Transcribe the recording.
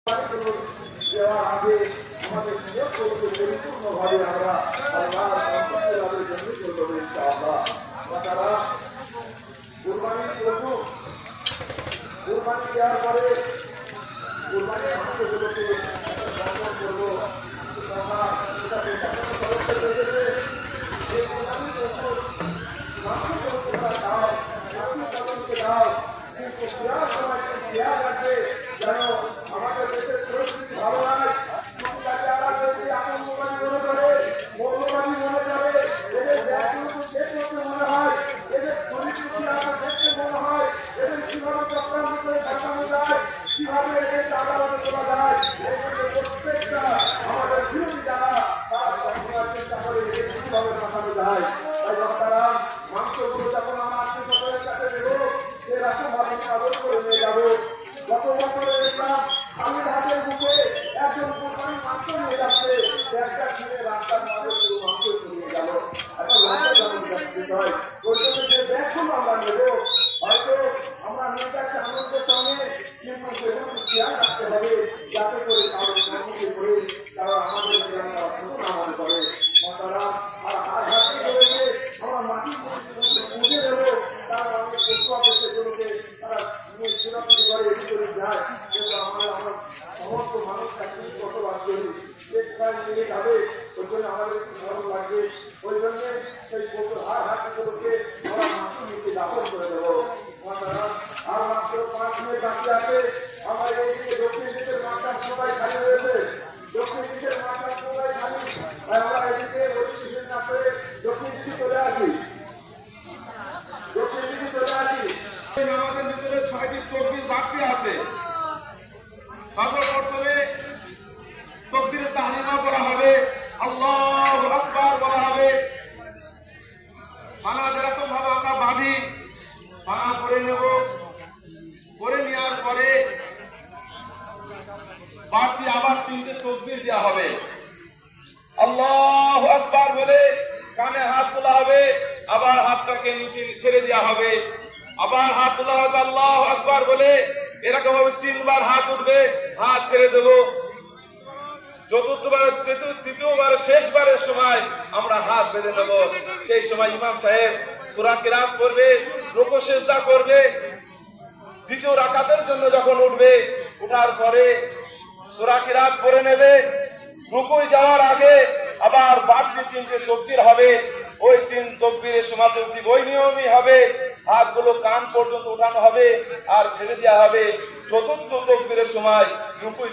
দেওয়ার আগে আমাদের নিয়োগগুলোকে পরিপূর্ণভাবে আমরা আল্লাহর সন্তুষ্টি লাভের জন্য করবো ইনশাআল্লাহ। তারা কুরবানি করবো, কুরবানি দেওয়ার পরে কুরবানি মাংসগুলোকে সংগ্রহ করবো। যেন আমাদের দেশের পরিস্থিতি ভালো হয়, আতঙ্কবাদী মনে করে, মৌলবাদী মনে করে, এদের ব্যাগগুলো দেখতে মনে হয়, এদের পরিস্থিতি আমরা দেখতে মনে হয়, এদের কিভাবে চক্রান্ত করে দেখানো যায়, কিভাবে এদের আদালতে তোলা যায়, প্রত্যেকটা আমাদের বিরোধী যারা তারা দেখানোর চেষ্টা করে এদের কিভাবে দেখানো যায়। তাই তারা মাংসগুলো যখন আমরা আত্মীয় কাছে দেবো, সেরকম ভাবে আদর করে নিয়ে যাবো। গত বছরে দেখলাম আমির হাতের বুকে একজন কোরবানি মাংস নিয়ে যাচ্ছে, একটা কিনে রাস্তার মাঝে পুরো মাংস নিয়ে গেল। একটা লজ্জা যেমন যাচ্ছে হয়, ওই জন্য যে ব্যাগগুলো আমরা নেবো, হয়তো আমরা মেয়েটাকে আনন্দের সঙ্গে, কিন্তু সেগুলো খেয়াল রাখতে হবে যাতে করে কারোর কর্মকে করে তারা আমাদের নামান করে। তারা আর হাতে করেছে আমরা মাটি পুজে দেবো, তারা অনেক কষ্ট আছে সেগুলোকে তারা সুরক্ষিত করে এটি করে যায়। কিন্তু আমরা সমস্ত মানুষ চাকরি বসবাস করি, নিয়ে যাবে, ওই জন্য আমাদের একটু ভালো লাগবে। ওই জন্য সেই হাটগুলোকে আমরা মাংস নিতে দাপন করে দেবো। আর মাত্র 5 মিনিট বাকি আছে। আমার এইদিকে দক্ষিণ দিকের মাঠটা সবাই খালি রয়েছে, দক্ষিণ দিকের মাঠটা সবাই খালি। আমরা এদিকে না করে দক্ষিণ দিকে চলে আসি, দক্ষিণ দিকে চলে আসি। আমাদের ভিতরে 6টি তকবীর বাকি আছে। সর্বপ্রথমে তকবীরে তাহরিমা করা হবে, আল্লাহু আকবার বলা হবে। সানা যেরকম ভাবে আমরা বাঁধি, সানা করে নেব। করে নেওয়ার পরে বাড়তি আবার 3টে তকবীর দেওয়া হবে। আল্লাহু আকবার বলে কানে হাত তোলা হবে, আবার হাতটাকে নিচে ছেড়ে দেওয়া হবে, আবার হাত তোলা হবে। আল্লাহু আকবার বলে এরকম ভাবে 3বার হাত উঠবে, হাত ছেড়ে দেব। চতুর্থবার তৃতীয়বার শেষবারের সময় আমরা হাত বেঁধে নেব। সেই সময় ইমাম সাহেব সূরা কিরাত করবে, রুকু সিজদা করবে। দ্বিতীয় রাকাতের জন্য যখন উঠবে, উঠার পরে সূরা কিরাত পড়ে নেবে। রুকুই যাওয়ার আগে আবার বাড়তি 3টে তাকবীর হবে। ওই 3 তাকবীরের সময় ঠিক ওই নিয়মই হবে, হাতগুলো কান পর্যন্ত উঠানো হবে আর ছেড়ে দেওয়া হবে। চতুর্থ তাকবীরের সময় রুকুই